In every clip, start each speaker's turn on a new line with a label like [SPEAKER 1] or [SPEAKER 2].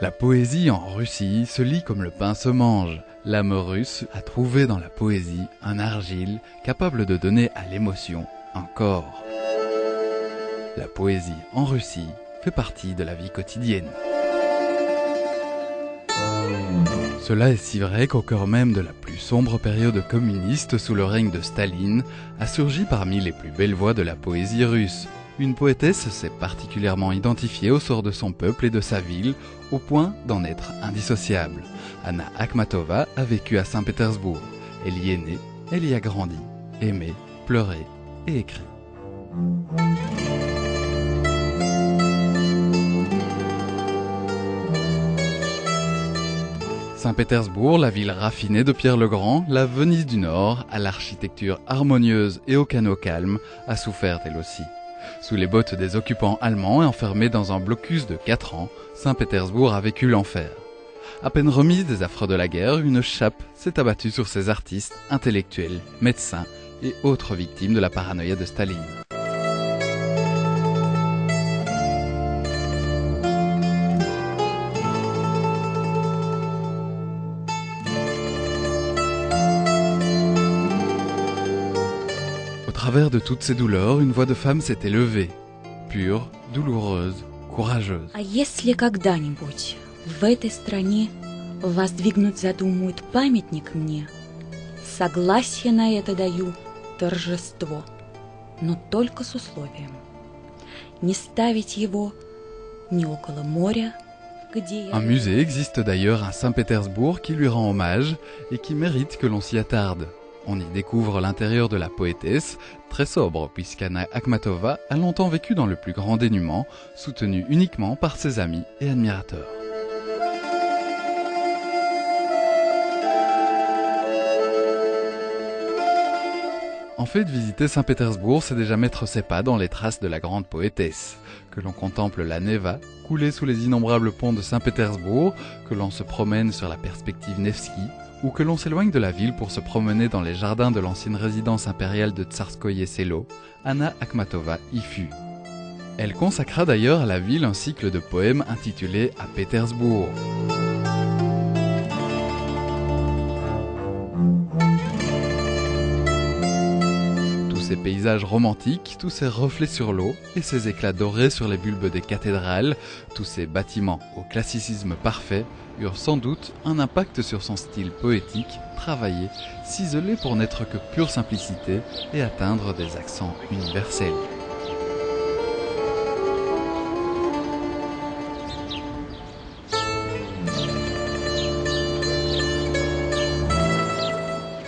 [SPEAKER 1] La poésie en Russie se lit comme le pain se mange. L'âme russe a trouvé dans la poésie un argile capable de donner à l'émotion un corps. La poésie en Russie fait partie de la vie quotidienne. Cela est si vrai qu'au cœur même de la plus sombre période communiste sous le règne de Staline a surgi parmi les plus belles voix de la poésie russe. Une poétesse s'est particulièrement identifiée au sort de son peuple et de sa ville, au point d'en être indissociable. Anna Akhmatova a vécu à Saint-Pétersbourg. Elle y est née, elle y a grandi, aimé, pleuré et écrit. Saint-Pétersbourg, la ville raffinée de Pierre le Grand, la Venise du Nord, à l'architecture harmonieuse et au canot calme, a souffert elle aussi. Sous les bottes des occupants allemands et enfermée dans un blocus de 4 ans, Saint-Pétersbourg a vécu l'enfer. À peine remise des affres de la guerre, une chape s'est abattue sur ces artistes, intellectuels, médecins et autres victimes de la paranoïa de Staline. Au travers de toutes ces douleurs, une voix de femme s'est élevée, pure, douloureuse, courageuse.
[SPEAKER 2] А если когда-нибудь в этой стране воздвигнуть задумают памятник мне, согласие на это даю торжество, но только с условием не ставить его ни около моря, где я...
[SPEAKER 1] Un musée existe d'ailleurs à Saint-Pétersbourg qui lui rend hommage et qui mérite que l'on s'y attarde. On y découvre l'intérieur de la poétesse, très sobre puisqu'Anna Akhmatova a longtemps vécu dans le plus grand dénuement, soutenue uniquement par ses amis et admirateurs. En fait, visiter Saint-Pétersbourg, c'est déjà mettre ses pas dans les traces de la grande poétesse. Que l'on contemple la Neva, couler sous les innombrables ponts de Saint-Pétersbourg, que l'on se promène sur la perspective Nevski, ou que l'on s'éloigne de la ville pour se promener dans les jardins de l'ancienne résidence impériale de Tsarskoye Selo, Anna Akhmatova y fut. Elle consacra d'ailleurs à la ville un cycle de poèmes intitulé « À Pétersbourg ». Ces paysages romantiques, tous ces reflets sur l'eau et ces éclats dorés sur les bulbes des cathédrales, tous ces bâtiments au classicisme parfait, eurent sans doute un impact sur son style poétique, travaillé, ciselé pour n'être que pure simplicité et atteindre des accents universels.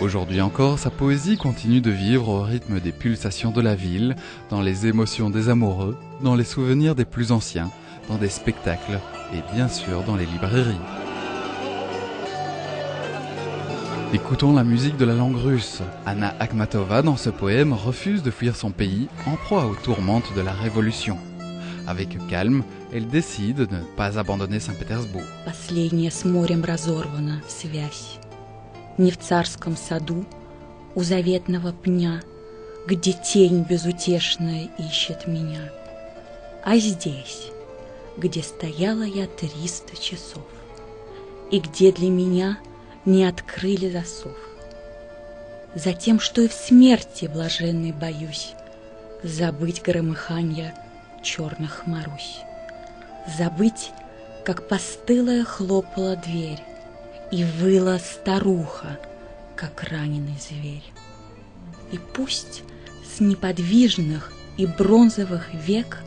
[SPEAKER 1] Aujourd'hui encore, sa poésie continue de vivre au rythme des pulsations de la ville, dans les émotions des amoureux, dans les souvenirs des plus anciens, dans des spectacles et bien sûr dans les librairies. Écoutons la musique de la langue russe. Anna Akhmatova, dans ce poème, refuse de fuir son pays en proie aux tourmentes de la Révolution. Avec calme, elle décide de ne pas abandonner Saint-Pétersbourg.
[SPEAKER 2] Последняя с морем разорвана связь. Не в царском саду, у заветного пня, где тень безутешная ищет меня, а здесь, где стояла я 300 часов, и где для меня не открыли засов. Затем, что и в смерти блаженной боюсь забыть громыханья черных Марусь, забыть, как постылая хлопала дверь, и выла старуха, как раненый зверь. И пусть с неподвижных и бронзовых век,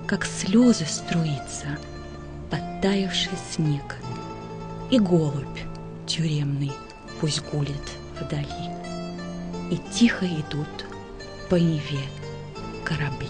[SPEAKER 2] как слезы струится подтаявший снег, и голубь тюремный пусть гулит вдали, и тихо идут по Неве корабли.